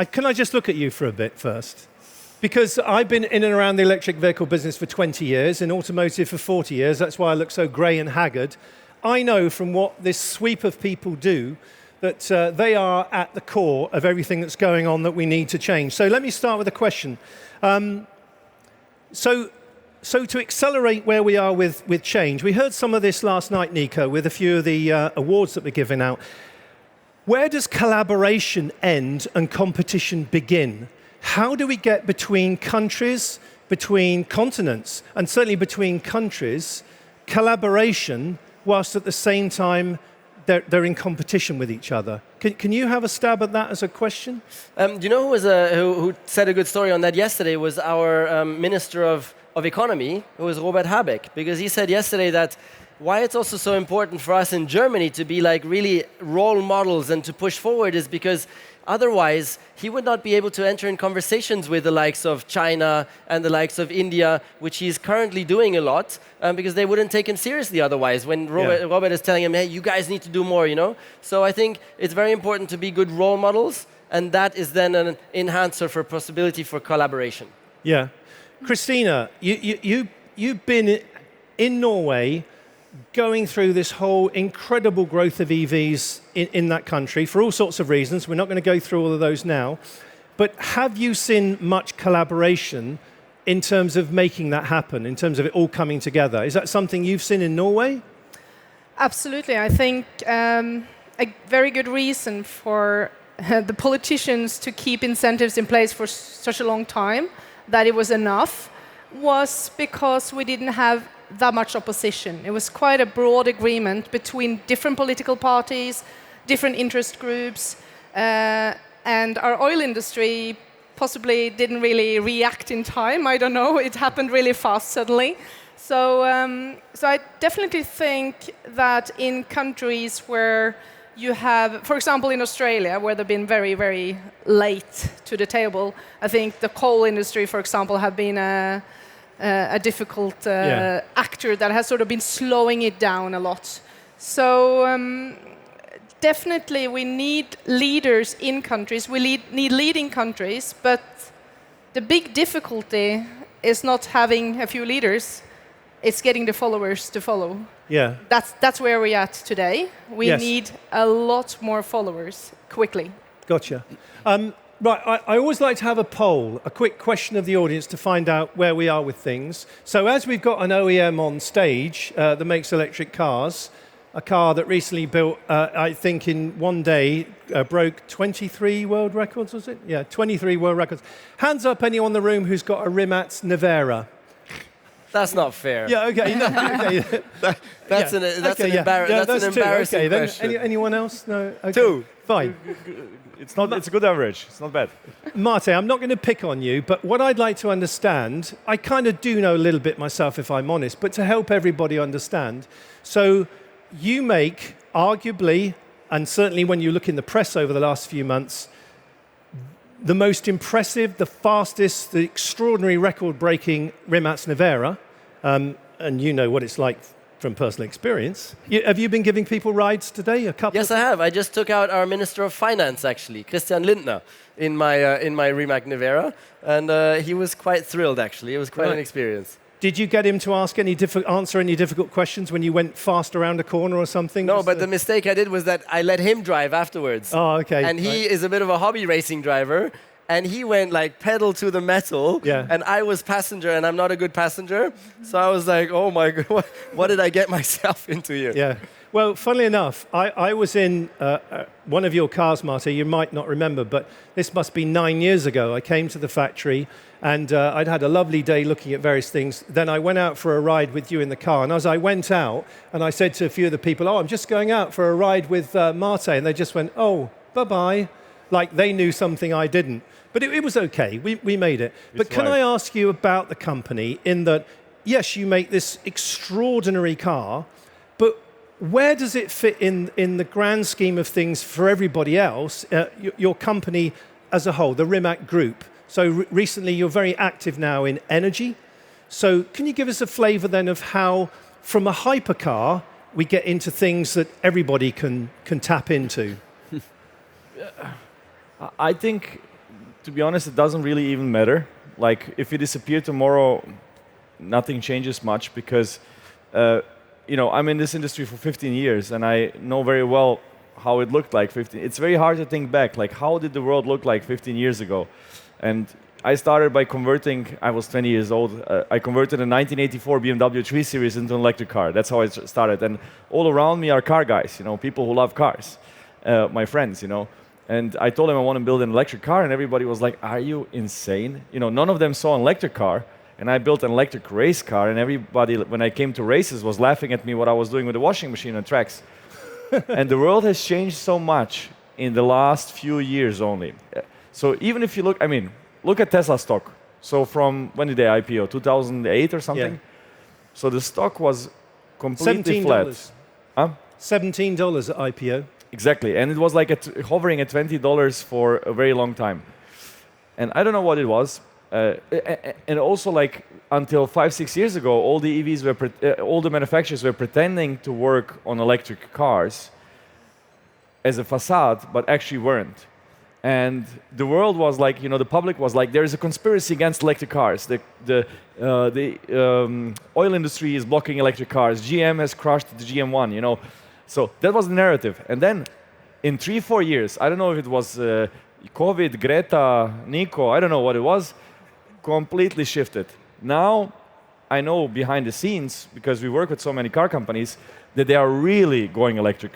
Can I just look at you for a bit first? Because I've been in and around the electric vehicle business for 20 years, in automotive for 40 years. That's why I look so grey and haggard. I know from what this sweep of people do that they are at the core of everything that's going on that we need to change. So let me start with a question. So to accelerate where we are with change, we heard some of this last night, Nico, with a few of the awards that were given out. Where does collaboration end and competition begin? How do we get between countries, between continents, and certainly between countries, collaboration, whilst at the same time they're in competition with each other? Can you have a stab at that as a question? You know who said a good story on that yesterday was our Minister of Economy, who was Robert Habeck, because he said yesterday that why it's also so important for us in Germany to be like really role models and to push forward is because otherwise he would not be able to enter in conversations with the likes of China and the likes of India, which he's currently doing a lot, because they wouldn't take him seriously otherwise when Robert is telling him, hey, you guys need to do more, you know? So I think it's very important to be good role models, and that is then an enhancer for possibility for collaboration. Yeah. Christina, you've been in Norway going through this whole incredible growth of EVs in that country for all sorts of reasons. We're not going to go through all of those now. But have you seen much collaboration in terms of making that happen, in terms of it all coming together? Is that something you've seen in Norway? Absolutely. I think a very good reason for the politicians to keep incentives in place for such a long time, that it was enough, was because we didn't have that much opposition. It was quite a broad agreement between different political parties, different interest groups, and our oil industry possibly didn't really react in time. I don't know. It happened really fast suddenly. So I definitely think that in countries where you have, for example, in Australia, where they've been very, very late to the table, I think the coal industry, for example, have been a difficult actor that has sort of been slowing it down a lot. So definitely we need leaders in countries, we need leading countries, but the big difficulty is not having a few leaders, it's getting the followers to follow. Yeah. That's where we're at today. We need a lot more followers quickly. Gotcha. Right, I always like to have a poll, a quick question of the audience to find out where we are with things. So as we've got an OEM on stage that makes electric cars, a car that recently built, I think in one day, broke 23 world records, was it? Yeah, 23 world records. Hands up anyone in the room who's got a Rimac Nevera. That's not fair. Yeah, okay. No, okay. That's an embarrassing question. Okay. Anyone else? No. Okay. 2. Fine. It's a good average. It's not bad. Marte, I'm not going to pick on you, but what I'd like to understand, I kind of do know a little bit myself, if I'm honest, but to help everybody understand. So you make, arguably, and certainly when you look in the press over the last few months, the most impressive, the fastest, the extraordinary record-breaking Rimac Nevera, and you know what it's like from personal experience. Have you been giving people rides today? A couple? Yes, I have. I just took out our Minister of Finance, actually, Christian Lindner, in my Rimac Nevera, and he was quite thrilled, actually. It was quite an experience. Did you get him to answer any difficult questions when you went fast around a corner or something? No, but the mistake I did was that I let him drive afterwards. Oh, okay. And he is a bit of a hobby racing driver. And he went like pedal to the metal, and I was passenger, and I'm not a good passenger. So I was like, oh my God, what did I get myself into here? Yeah. Well, funnily enough, I was in one of your cars, Marte, you might not remember, but this must be 9 years ago. I came to the factory, and I'd had a lovely day looking at various things. Then I went out for a ride with you in the car, and as I went out, and I said to a few of the people, oh, I'm just going out for a ride with Marte, and they just went, oh, bye-bye, like they knew something I didn't. But it was okay. We made it. But can I ask you about the company in that, yes, you make this extraordinary car, but where does it fit in the grand scheme of things for everybody else, your company as a whole, the Rimac Group? So recently you're very active now in energy. So can you give us a flavor then of how, from a hypercar, we get into things that everybody can tap into? I think to be honest, it doesn't really even matter. Like, if you disappear tomorrow, nothing changes much because, I'm in this industry for 15 years and I know very well how it looked like 15. It's very hard to think back, like how did the world look like 15 years ago? And I started by converting, I was 20 years old, I converted a 1984 BMW 3 Series into an electric car. That's how I started. And all around me are car guys, people who love cars, my friends, And I told them I want to build an electric car, and everybody was like, are you insane? None of them saw an electric car, and I built an electric race car, and everybody, when I came to races, was laughing at me what I was doing with the washing machine on tracks. And the world has changed so much in the last few years only. So even if you look at Tesla stock. So from, when did they IPO? 2008 or something? Yeah. So the stock was completely $17. flat. Huh? $17 at IPO. Exactly, and it was like hovering at $20 for a very long time. And I don't know what it was. And also, like, until 5-6 years ago, all the EVs all the manufacturers were pretending to work on electric cars as a facade, but actually weren't. And the world was like, the public was like, there is a conspiracy against electric cars. The oil industry is blocking electric cars. GM has crushed the GM1, So that was the narrative. And then in 3-4 years, I don't know if it was COVID, Greta, Nico, I don't know what it was, completely shifted. Now, I know behind the scenes, because we work with so many car companies, that they are really going electric,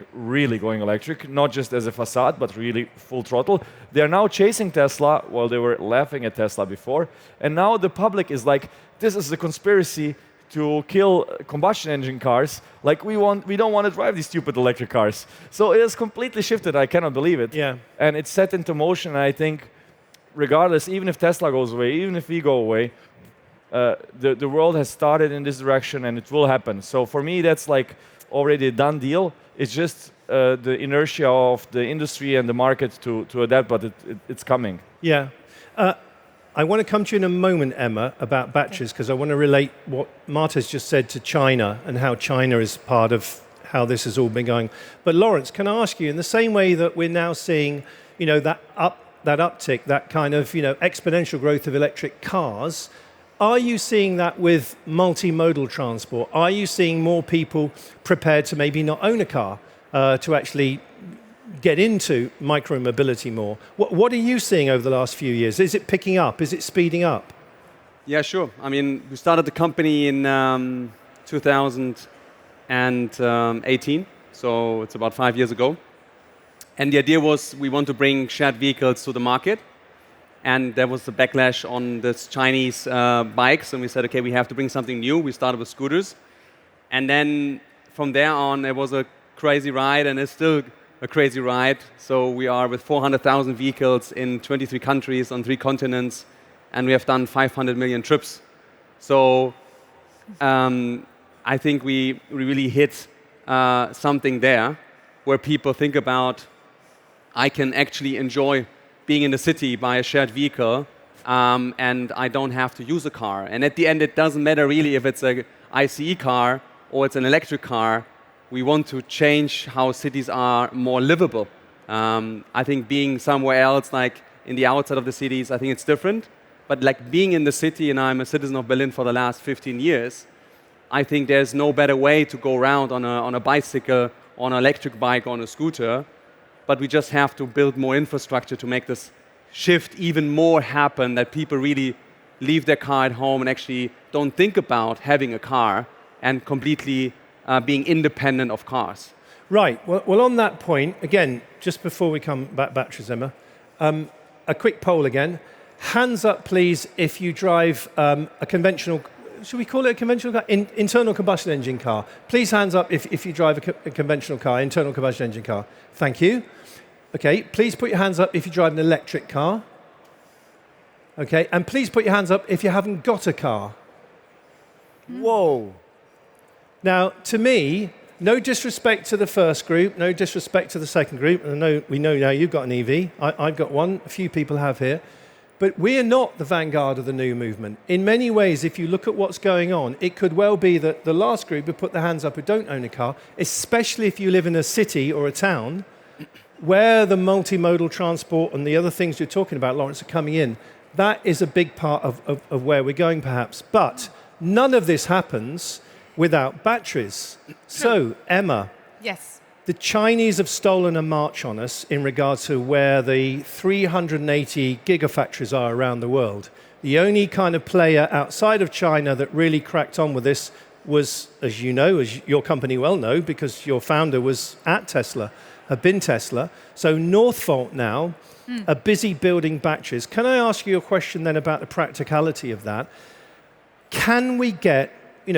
not just as a facade, but really full throttle. They are now chasing Tesla, while they were laughing at Tesla before. And now the public is like, this is the conspiracy to kill combustion engine cars. Like, we don't want to drive these stupid electric cars. So it has completely shifted. I cannot believe it. Yeah. And it's set into motion. And I think, regardless, even if Tesla goes away, even if we go away, the world has started in this direction, and it will happen. So for me, that's like already a done deal. It's just the inertia of the industry and the market to adapt, but it's coming. Yeah. I want to come to you in a moment, Emma, about batteries, because I want to relate what Marta's just said to China and how China is part of how this has all been going. But Lawrence, can I ask you, in the same way that we're now seeing, that uptick, that kind of, exponential growth of electric cars, are you seeing that with multimodal transport? Are you seeing more people prepared to maybe not own a car, to actually get into micro-mobility more? What are you seeing over the last few years? Is it picking up? Is it speeding up? Yeah, sure. I mean, we started the company in 2018, so it's about 5 years ago. And the idea was we want to bring shared vehicles to the market. And there was the backlash on this Chinese bikes, and we said, okay, we have to bring something new. We started with scooters. And then from there on, it was a crazy ride, and it's still a crazy ride. So we are with 400,000 vehicles in 23 countries on 3 continents, and we have done 500 million trips. So I think we really hit something there where people think about, I can actually enjoy being in the city by a shared vehicle, and I don't have to use a car. And at the end, it doesn't matter really if it's an ICE car or it's an electric car. We want to change how cities are more livable. I think being somewhere else, like in the outside of the cities, I think it's different. But like being in the city, and I'm a citizen of Berlin for the last 15 years, I think there's no better way to go around on a bicycle, on an electric bike, on a scooter. But we just have to build more infrastructure to make this shift even more happen, that people really leave their car at home and actually don't think about having a car and completely being independent of cars. Right. Well, on that point, again, just before we come back, batteries, Emma, a quick poll again. Hands up, please, if you drive a conventional, should we call it a conventional car? Internal combustion engine car. Please hands up if you drive a conventional car, internal combustion engine car. Thank you. Okay, please put your hands up if you drive an electric car. Okay, and please put your hands up if you haven't got a car. Whoa. Now, to me, no disrespect to the first group, no disrespect to the second group. We know now you've got an EV. I've got one. A few people have here. But we're not the vanguard of the new movement. In many ways, if you look at what's going on, it could well be that the last group who put their hands up who don't own a car, especially if you live in a city or a town, where the multimodal transport and the other things you're talking about, Lawrence, are coming in, that is a big part of where we're going, perhaps. But none of this happens without batteries. So, Emma, Yes. the Chinese have stolen a march on us in regards to where the 380 gigafactories are around the world. The only kind of player outside of China that really cracked on with this was, as you know, as your company well know, because your founder was at Tesla, have been Tesla. So Northvolt now are busy building batteries. Can I ask you a question then about the practicality of that? Can we get,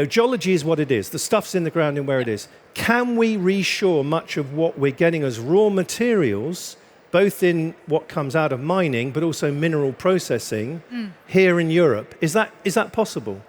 geology is what it is. The stuff's in the ground and where it is. Can we reshore much of what we're getting as raw materials, both in what comes out of mining, but also mineral processing here in Europe? Is that possible?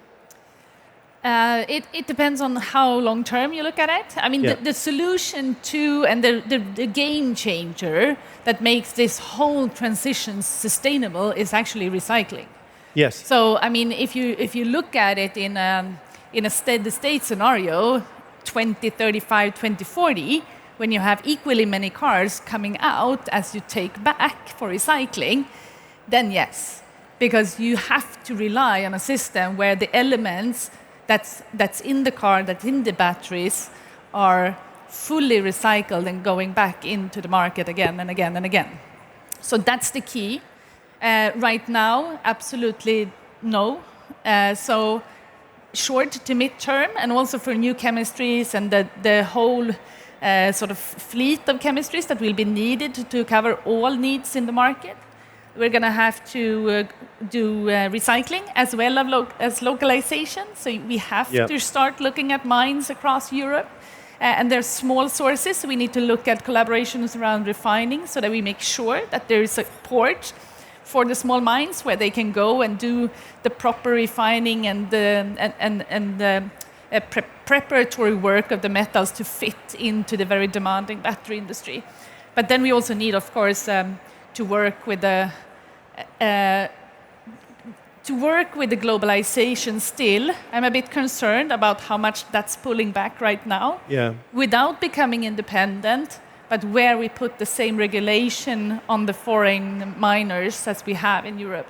It depends on how long term you look at it. I mean, the solution to and the game changer that makes this whole transition sustainable is actually recycling. Yes. So, I mean, if you look at it in a steady state scenario, 2035, 2040, when you have equally many cars coming out as you take back for recycling, then yes, because you have to rely on a system where the elements that's in the car, that's in the batteries, are fully recycled and going back into the market again and again and again. So that's the key. Right now, absolutely no. So short to mid-term, and also for new chemistries and the whole sort of fleet of chemistries that will be needed to cover all needs in the market. We're going to have to do recycling as well as localization. So we have to start looking at mines across Europe. And there's small sources, so we need to look at collaborations around refining so that we make sure that there is a port for the small mines where they can go and do the proper refining and the preparatory work of the metals to fit into the very demanding battery industry. But then we also need, of course, to work with the globalization still. I'm a bit concerned about how much that's pulling back right now. Yeah. Without becoming independent, but where we put the same regulation on the foreign miners as we have in Europe.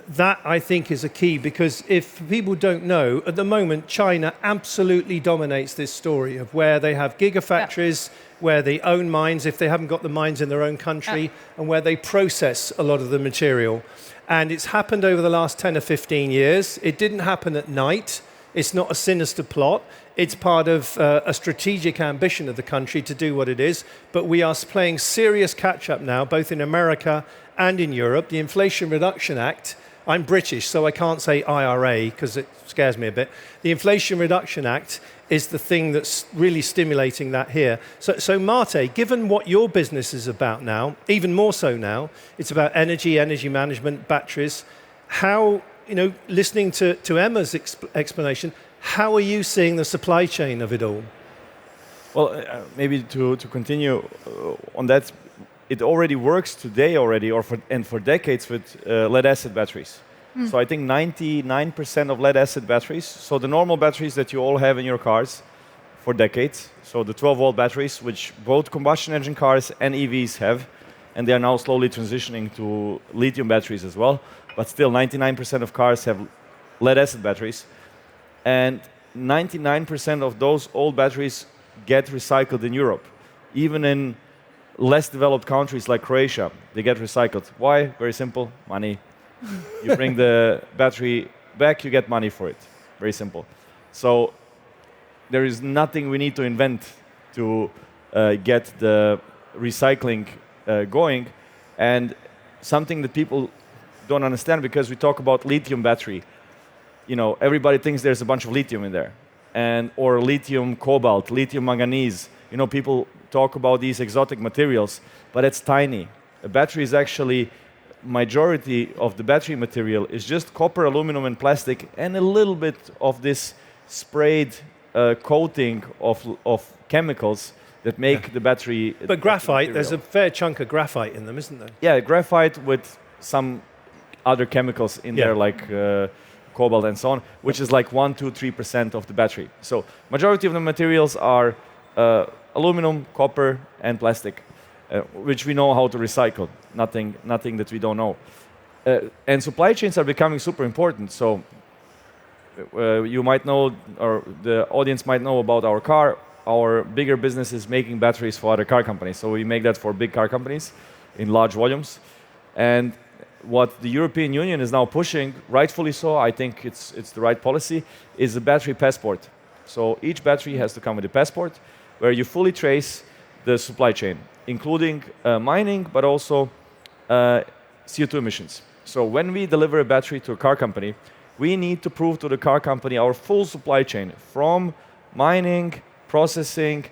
That, I think, is a key, because if people don't know, at the moment, China absolutely dominates this story of where they have gigafactories, where they own mines, if they haven't got the mines in their own country, and where they process a lot of the material. And it's happened over the last 10 or 15 years. It didn't happen at night. It's not a sinister plot. It's part of a strategic ambition of the country to do what it is. But we are playing serious catch-up now, both in America and in Europe. The Inflation Reduction Act, I'm British, so I can't say IRA because it scares me a bit. The Inflation Reduction Act is the thing that's really stimulating that here. So Marte, given what your business is about now, even more so now, it's about energy management, batteries. How, listening to Emma's explanation, how are you seeing the supply chain of it all? Well, maybe to continue on that, it already works today for decades with lead-acid batteries. So I think 99% of lead-acid batteries, so the normal batteries that you all have in your cars for decades, so the 12-volt batteries, which both combustion engine cars and EVs have, and they are now slowly transitioning to lithium batteries as well, but still 99% of cars have lead-acid batteries, and 99% of those old batteries get recycled in Europe. Even in less developed countries like Croatia, they get recycled. Why? Very simple, money. You bring the battery back, you get money for it. Very simple. So there is nothing we need to invent to get the recycling going. And something that people don't understand, because we talk about lithium battery. Everybody thinks there's a bunch of lithium in there, or lithium cobalt, lithium manganese. People talk about these exotic materials, but it's tiny. A battery is actually, majority of the battery material is just copper, aluminum, and plastic, and a little bit of this sprayed coating of chemicals that make the battery. But graphite, there's a fair chunk of graphite in them, isn't there? Yeah, graphite with some other chemicals in there, like cobalt and so on, which is like 1, 2, 3% of the battery. So majority of the materials are aluminum, copper, and plastic. which we know how to recycle. Nothing that we don't know. And supply chains are becoming super important. So you might know, or the audience might know about our car. Our bigger business is making batteries for other car companies. So we make that for big car companies in large volumes. And what the European Union is now pushing, rightfully so, I think it's the right policy, is a battery passport. So each battery has to come with a passport where you fully trace the supply chain, including mining, but also CO2 emissions. So when we deliver a battery to a car company, we need to prove to the car company our full supply chain, from mining, processing,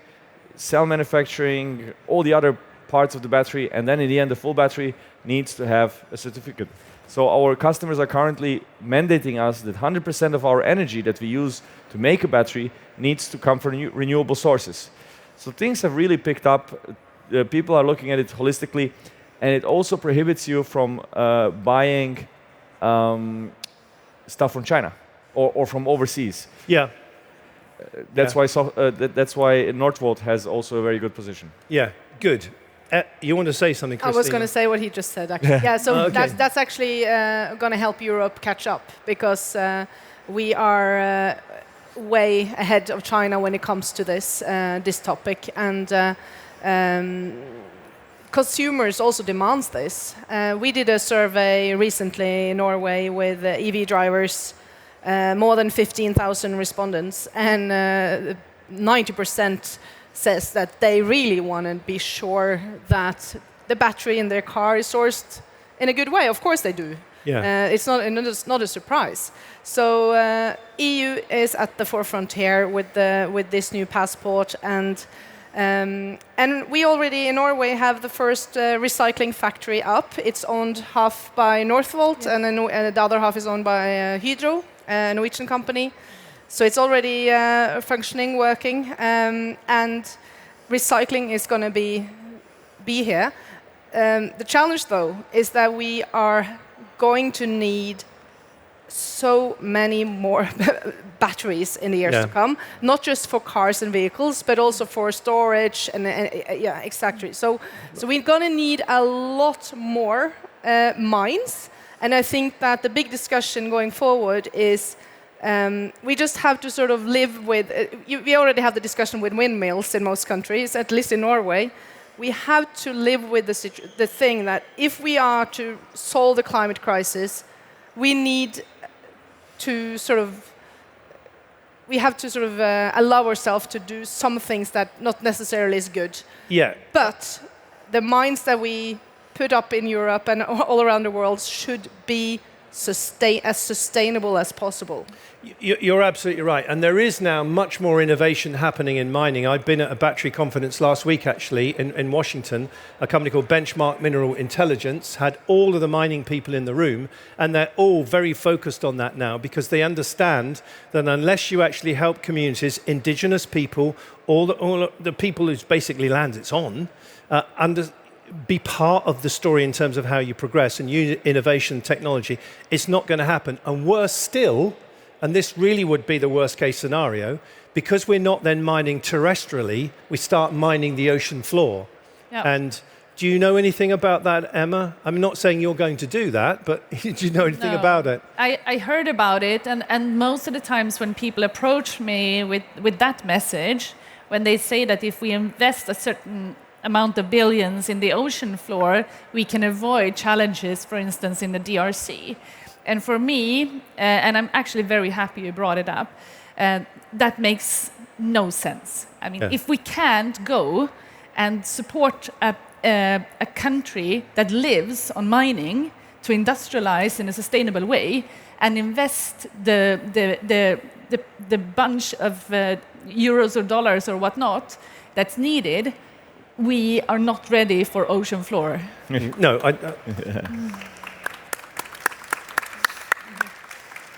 cell manufacturing, all the other parts of the battery, and then in the end the full battery needs to have a certificate. So our customers are currently mandating us that 100% of our energy that we use to make a battery needs to come from renewable sources. So things have really picked up. People are looking at it holistically, and it also prohibits you from buying stuff from China or from overseas. Yeah. That's why Northvolt has also a very good position. Yeah, good. You want to say something, Christina? I was going to say what he just said, actually. Yeah, so okay. that's actually going to help Europe catch up, because we are way ahead of China when it comes to this topic, and consumers also demands this. We did a survey recently in Norway with EV drivers, more than 15,000 respondents, and 90% says that they really want to be sure that the battery in their car is sourced in a good way. Of course they do. Yeah. It's not a surprise. So EU is at the forefront here with this new passport, and we already in Norway have the first recycling factory up. It's owned half by Northvolt, and then the other half is owned by Hydro, a Norwegian company. So it's already functioning, working, and recycling is going to be here. The challenge, though, is that we are going to need so many more batteries in the years to come, not just for cars and vehicles, but also for storage and yeah, exactly. So we're going to need a lot more mines, and I think that the big discussion going forward is we just have to sort of live with. We already have the discussion with windmills in most countries, at least in Norway. We have to live with the thing that if we are to solve the climate crisis, we need to sort of. We have to sort of allow ourselves to do some things that not necessarily is good. Yeah. But the mines that we put up in Europe and all around the world should be as sustainable as possible. You're absolutely right. And there is now much more innovation happening in mining. I've been at a battery conference last week, actually, in Washington. A company called Benchmark Mineral Intelligence had all of the mining people in the room, and they're all very focused on that now, because they understand that unless you actually help communities, indigenous people, all the people whose basically land it's on, be part of the story in terms of how you progress and use innovation technology, it's not going to happen. And worse still, and this really would be the worst case scenario, because we're not then mining terrestrially, we start mining the ocean floor. Yep. And do you know anything about that, Emma? I'm not saying you're going to do that, but do you know anything about it? I heard about it, and most of the times when people approach me with that message, when they say that if we invest a certain amount of billions in the ocean floor, we can avoid challenges, for instance, in the DRC. And for me, and I'm actually very happy you brought it up, that makes no sense. I mean, if we can't go and support a country that lives on mining to industrialize in a sustainable way and invest the bunch of euros or dollars or whatnot that's needed, we are not ready for ocean floor. No,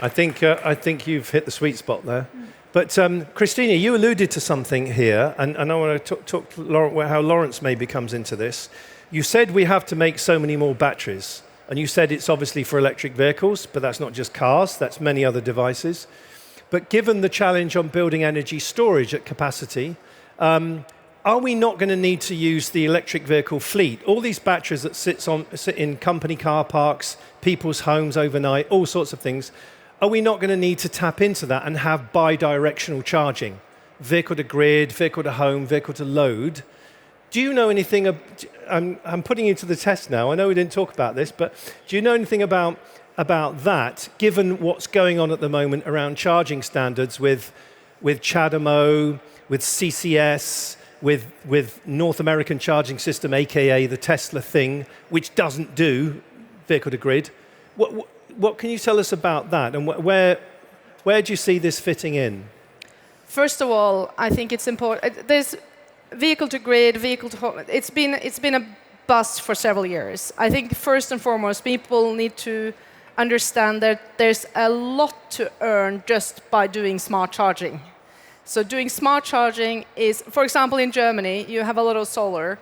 I think you've hit the sweet spot there. But Christina, you alluded to something here, and I want to talk to how Lawrence maybe comes into this. You said we have to make so many more batteries, and you said it's obviously for electric vehicles, but that's not just cars, that's many other devices. But given the challenge on building energy storage at capacity, are we not going to need to use the electric vehicle fleet? All these batteries that sit in company car parks, people's homes overnight, all sorts of things. Are we not going to need to tap into that and have bi-directional charging? Vehicle to grid, vehicle to home, vehicle to load. Do you know anything, I'm putting you to the test now, I know we didn't talk about this, but do you know anything about that, given what's going on at the moment around charging standards with CHAdeMO, with CCS, with North American Charging System, aka the Tesla thing, which doesn't do vehicle to grid? What can you tell us about that, and where do you see this fitting in? First of all, I think it's important. There's vehicle to grid, vehicle to home. It's been a bust for several years. I think first and foremost, people need to understand that there's a lot to earn just by doing smart charging. So doing smart charging is, for example, in Germany, you have a lot of solar,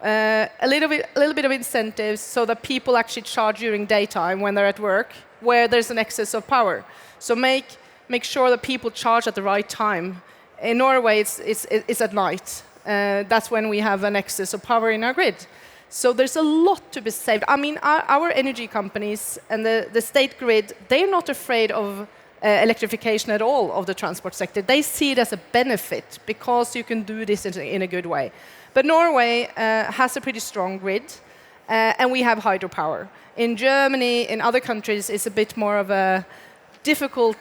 a little bit of incentives so that people actually charge during daytime when they're at work, where there's an excess of power. So make sure that people charge at the right time. In Norway, it's at night. That's when we have an excess of power in our grid. So there's a lot to be saved. I mean, our energy companies and the state grid, they're not afraid of electrification at all of the transport sector. They see it as a benefit because you can do this in a good way. But Norway has a pretty strong grid, and we have hydropower. In Germany, in other countries, it's a bit more of a difficult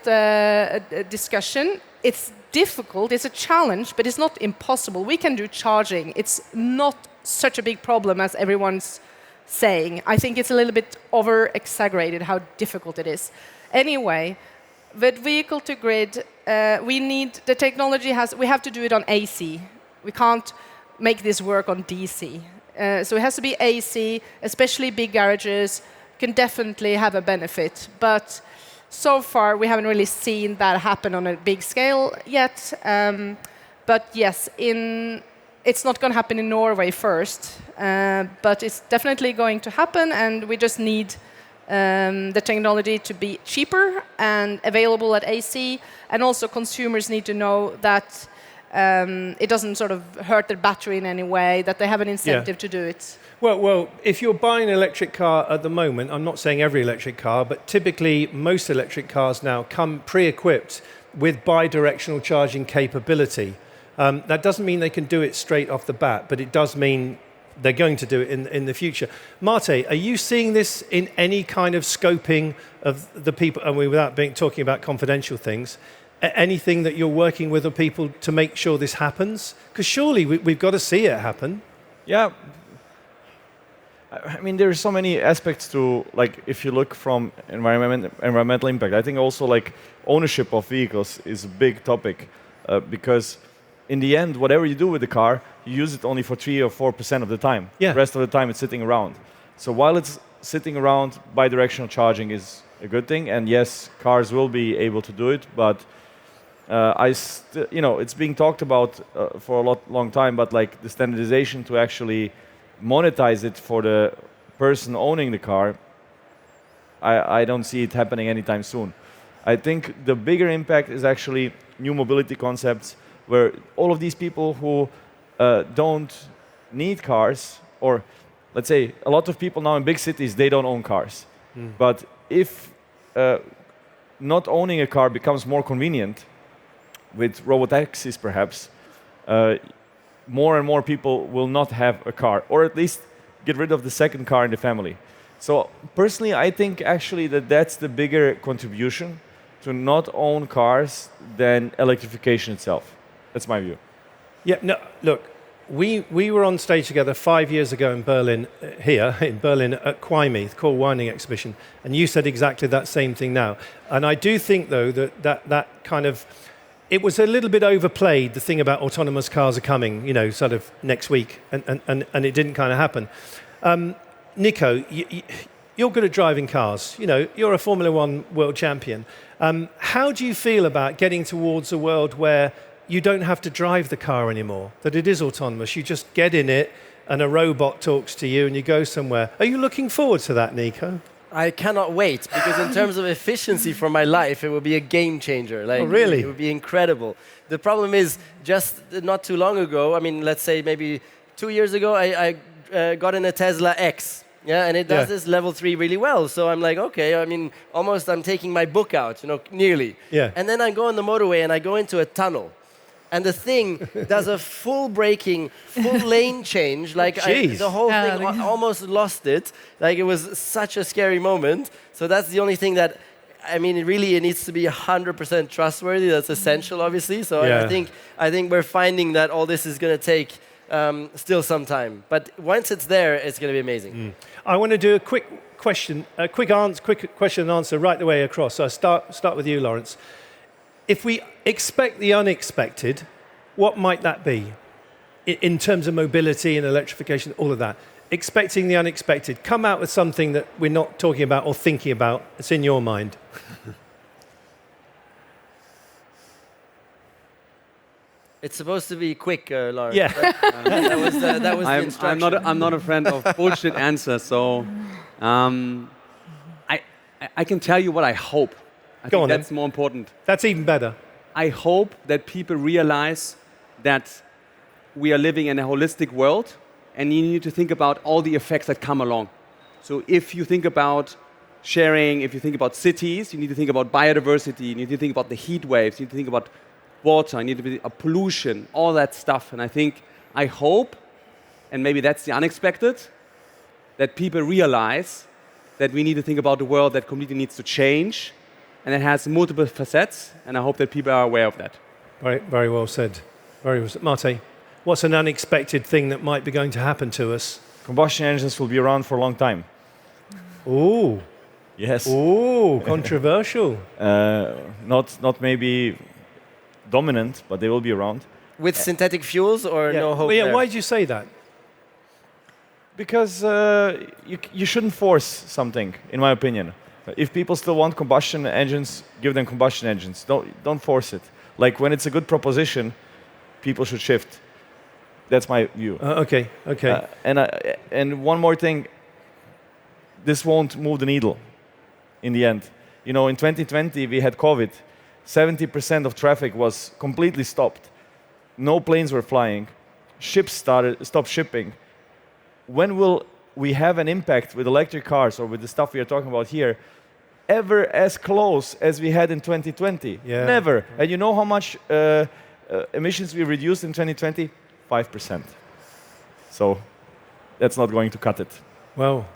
discussion. It's difficult, it's a challenge, but it's not impossible. We can do charging. It's not such a big problem as everyone's saying. I think it's a little bit over-exaggerated how difficult it is. Anyway, with vehicle to grid, we need the technology we have to do it on AC. We can't make this work on DC. So it has to be AC, especially big garages can definitely have a benefit. But so far, we haven't really seen that happen on a big scale yet. But yes, it's not going to happen in Norway first, but it's definitely going to happen, and we just need the technology to be cheaper and available at AC, and also consumers need to know that it doesn't sort of hurt their battery in any way, that they have an incentive to do it. Well, if you're buying an electric car at the moment, I'm not saying every electric car, but typically most electric cars now come pre-equipped with bi-directional charging capability. That doesn't mean they can do it straight off the bat, but it does mean they're going to do it in the future. Marte, are you seeing this in any kind of scoping of the people, and without talking about confidential things, anything that you're working with the people to make sure this happens? Because surely we've got to see it happen. Yeah. I mean, there's so many aspects to, like, if you look from environmental impact, I think also, like, ownership of vehicles is a big topic because in the end, whatever you do with the car, you use it only for 3 or 4% of the time. Yeah. The rest of the time it's sitting around. So while it's sitting around, bi-directional charging is a good thing. And yes, cars will be able to do it, but it's being talked about for a long time, but like the standardization to actually monetize it for the person owning the car, I don't see it happening anytime soon. I think the bigger impact is actually new mobility concepts where all of these people who don't need cars, or let's say a lot of people now in big cities, they don't own cars. But if not owning a car becomes more convenient, with robotaxis perhaps, more and more people will not have a car, or at least get rid of the second car in the family. So personally, I think actually that's the bigger contribution to not own cars than electrification itself. That's my view. Yeah, no, look, we were on stage together 5 years ago in Berlin, here in Berlin at Quaimi, the Core Winding Exhibition, and you said exactly that same thing now. And I do think, though, that kind of, it was a little bit overplayed, the thing about autonomous cars are coming, sort of next week, and it didn't kind of happen. Nico, you're good at driving cars. You're a Formula One world champion. How do you feel about getting towards a world where you don't have to drive the car anymore, that it is autonomous? You just get in it and a robot talks to you and you go somewhere. Are you looking forward to that, Nico? I cannot wait, because in terms of efficiency for my life, it will be a game changer. Like, Oh, really? It would be incredible. The problem is, just not too long ago, I mean, let's say maybe 2 years ago, I got in a Tesla X. Yeah, and it does this level 3 really well. So I'm like, okay, I mean, almost I'm taking my book out, you know, nearly. Yeah. And then I go on the motorway and I go into a tunnel. And the thing does a full braking, full lane change. Like the whole thing almost lost it. Like it was such a scary moment. So that's the only thing that, I mean, it needs to be 100% trustworthy. That's essential, obviously. So I think we're finding that all this is going to take still some time. But once it's there, it's going to be amazing. I want to do a quick question and answer right the way across. So I'll start with you, Lawrence. If we expect the unexpected, what might that be in terms of mobility and electrification, all of that? Expecting the unexpected. Come out with something that we're not talking about or thinking about. It's in your mind. It's supposed to be quick, Lawrence. Yeah. Right? That was the instruction. I'm not a friend of bullshit answers, so I can tell you what I hope. I think that's more important. That's even better. I hope that people realize that we are living in a holistic world, and you need to think about all the effects that come along. So if you think about sharing, if you think about cities, you need to think about biodiversity, you need to think about the heat waves, you need to think about water, you need to think about pollution, all that stuff. And I hope, and maybe that's the unexpected, that people realize that we need to think about the world that completely needs to change, and it has multiple facets, and I hope that people are aware of that. Very, very well said. Very well said. Mate, what's an unexpected thing that might be going to happen to us? Combustion engines will be around for a long time. Ooh. Yes. Ooh, controversial. Not maybe dominant, but they will be around. With synthetic fuels or no hope Well, there? why do you say that? Because you shouldn't force something, in my opinion. If people still want combustion engines, give them combustion engines. Don't force it. Like when it's a good proposition, people should shift. That's my view. Okay. And one more thing, this won't move the needle in the end. You know, in 2020 we had COVID. 70% of traffic was completely stopped. No planes were flying. Ships stopped shipping. When will we have an impact with electric cars or with the stuff we are talking about here, ever as close as we had in 2020? Yeah. Never. And you know how much emissions we reduced in 2020? 5%. So that's not going to cut it. Well,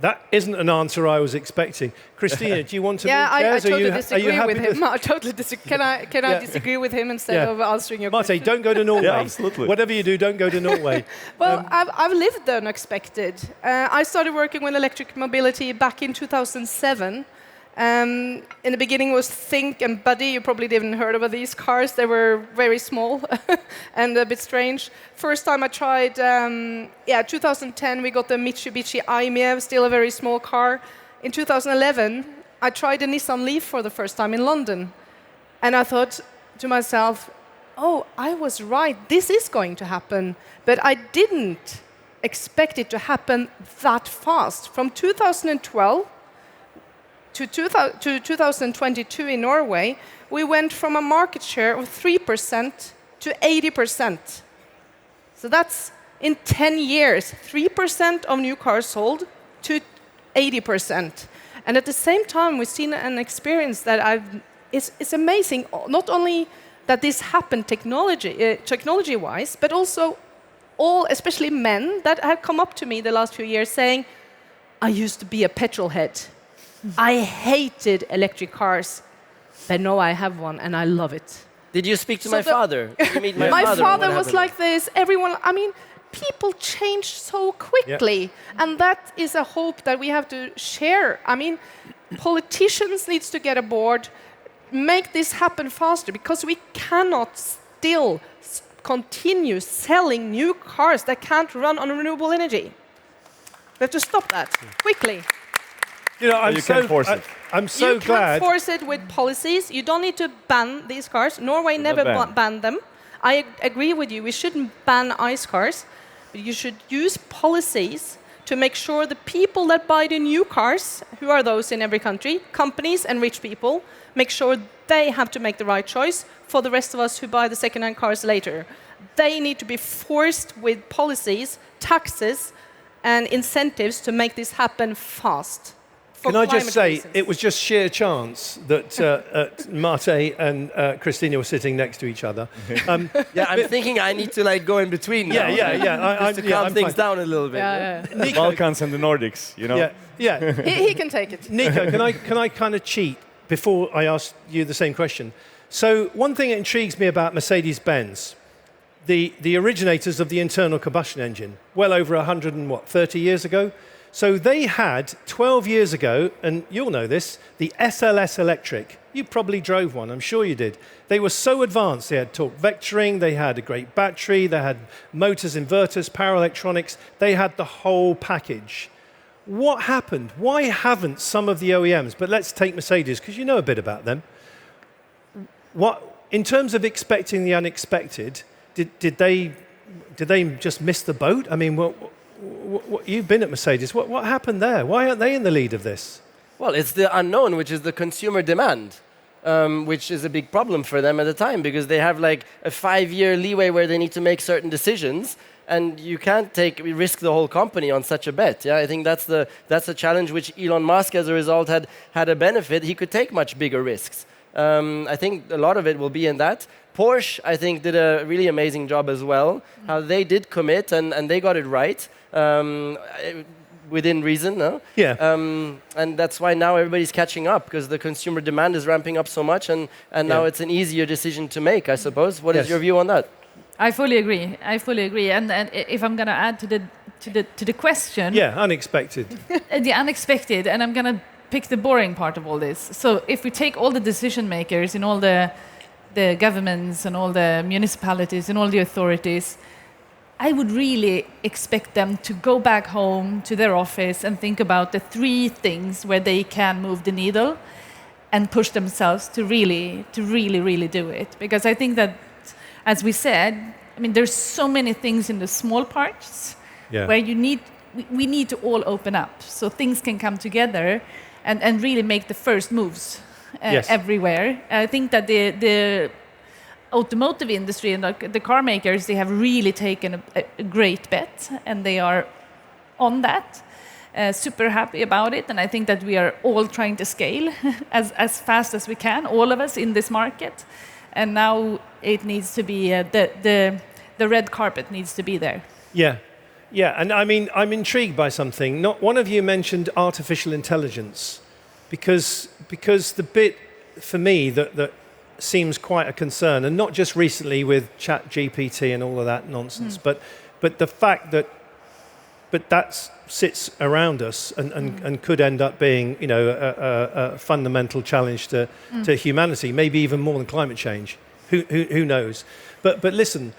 that isn't an answer I was expecting. Christina, do you want to move I chairs? totally disagree happy with him. I totally disagree. Can I disagree with him instead of answering your question? Mate, don't go to Norway. Yeah, absolutely. Whatever you do, don't go to Norway. Well, I've lived the unexpected. I started working with electric mobility back in 2007. In the beginning was Think and Buddy. You probably didn't heard about these cars. They were very small and a bit strange. First time I tried, 2010 we got the Mitsubishi i-MiEV, still a very small car. In 2011, I tried the Nissan Leaf for the first time in London. And I thought to myself, oh, I was right. This is going to happen. But I didn't expect it to happen that fast. From 2012 to 2022 in Norway, we went from a market share of 3% to 80%. So that's in 10 years, 3% of new cars sold to 80%. And at the same time, we've seen an experience that it's amazing. Not only that this happened technology-wise, but also all, especially men, that have come up to me the last few years saying, I used to be a petrol head. I hated electric cars, but now I have one and I love it. Did you speak to my father? Did you meet my father? father was like this. Everyone, I mean, people change so quickly, and that is a hope that we have to share. I mean, politicians needs to get aboard, make this happen faster, because we cannot still continue selling new cars that can't run on renewable energy. We have to stop that quickly. You know, You can't force it. I'm so you glad. can't force it with policies. You don't need to ban these cars. Norway never banned them. I agree with you. We shouldn't ban ICE cars, but you should use policies to make sure the people that buy the new cars, who are those in every country, companies and rich people, make sure they have to make the right choice for the rest of us who buy the second-hand cars later. They need to be forced with policies, taxes, and incentives to make this happen fast. Can I just say, reasons. it was just sheer chance that Mate and Christina were sitting next to each other. Yeah, I'm thinking I need to like go in between now. Yeah. Just to calm things down a little bit. The Balkans and the Nordics, you know. Yeah. He can take it. Nico, can I kind of cheat before I ask you the same question? So one thing that intrigues me about Mercedes-Benz, the originators of the internal combustion engine, well over 130 years ago. So they had 12 years ago, and you'll know this, the SLS Electric. You probably drove one, I'm sure you did. They were so advanced. They had torque vectoring, they had a great battery, they had motors, inverters, power electronics. They had the whole package. What happened? Why haven't some of the OEMs, but let's take Mercedes, because you know a bit about them. In terms of expecting the unexpected, did they just miss the boat? I mean, you've been at Mercedes. What happened there? Why aren't they in the lead of this? Well, it's the unknown, which is the consumer demand, which is a big problem for them at the time because they have like a 5-year leeway where they need to make certain decisions, and you can't risk the whole company on such a bet. Yeah, I think that's the challenge which Elon Musk, as a result, had a benefit. He could take much bigger risks. I think a lot of it will be in that. Porsche, I think, did a really amazing job as well. How they did commit and they got it right within reason. No? Yeah. And that's why now everybody's catching up because the consumer demand is ramping up so much, and now it's an easier decision to make, I suppose. What is your view on that? I fully agree. And if I'm going to add to the question, unexpected. The unexpected, and I'm going to pick the boring part of all this. So if we take all the decision makers in all the governments and all the municipalities and all the authorities, I would really expect them to go back home to their office and think about the 3 things where they can move the needle and push themselves to really do it. Because I think that, as we said, I mean, there's so many things in the small parts where we need to all open up so things can come together and really make the first moves everywhere. I think that the automotive industry and the car makers, they have really taken a great bet, and they are on that. Super happy about it, and I think that we are all trying to scale as fast as we can, all of us in this market. And now it needs to be the red carpet needs to be there. Yeah, and I mean, I'm intrigued by something. Not one of you mentioned artificial intelligence, because the bit for me that seems quite a concern, and not just recently with ChatGPT and all of that nonsense, but the fact that sits around us and could end up being, a fundamental challenge to humanity, maybe even more than climate change. Who knows? But listen.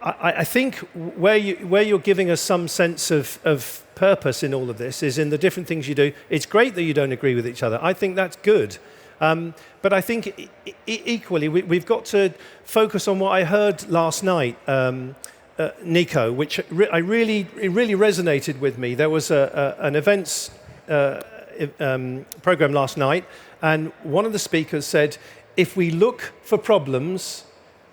I think where you're giving us some sense of purpose in all of this is in the different things you do. It's great that you don't agree with each other. I think that's good. But I think equally we've got to focus on what I heard last night, Nico, which it really resonated with me. There was an events program last night, and one of the speakers said, if we look for problems,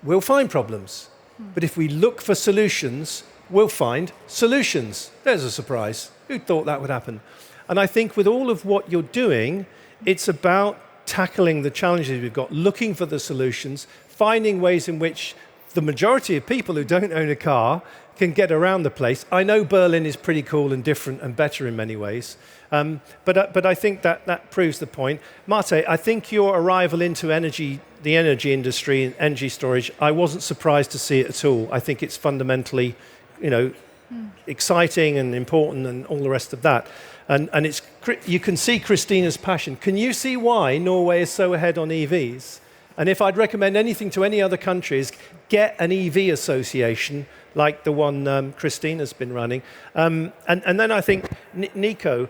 we'll find problems. But if we look for solutions, we'll find solutions. There's a surprise. Who thought that would happen? And I think with all of what you're doing, it's about tackling the challenges we've got, looking for the solutions, finding ways in which the majority of people who don't own a car can get around the place. I know Berlin is pretty cool and different and better in many ways, but I think that proves the point. Mate, I think your arrival into the energy industry and energy storage, I wasn't surprised to see it at all. I think it's fundamentally, exciting and important and all the rest of that. And you can see Christina's passion. Can you see why Norway is so ahead on EVs? And if I'd recommend anything to any other countries, get an EV association like the one Christina's been running. And then I think, Nico,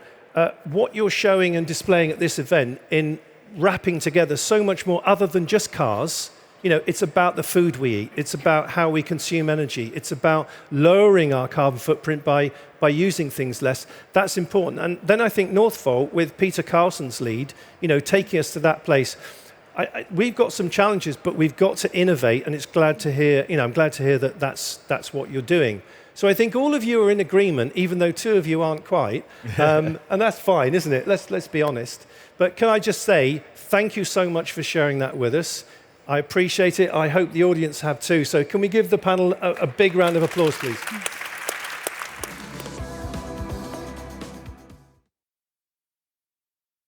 what you're showing and displaying at this event in wrapping together so much more other than just cars, it's about the food we eat. It's about how we consume energy. It's about lowering our carbon footprint by using things less. That's important. And then I think Northvolt, with Peter Carlson's lead, taking us to that place. We've got some challenges, but we've got to innovate, and I'm glad to hear that that's what you're doing. So I think all of you are in agreement, even though two of you aren't quite, and that's fine, isn't it? Let's be honest. But can I just say thank you so much for sharing that with us. I appreciate it. I hope the audience have too. So can we give the panel a big round of applause, please?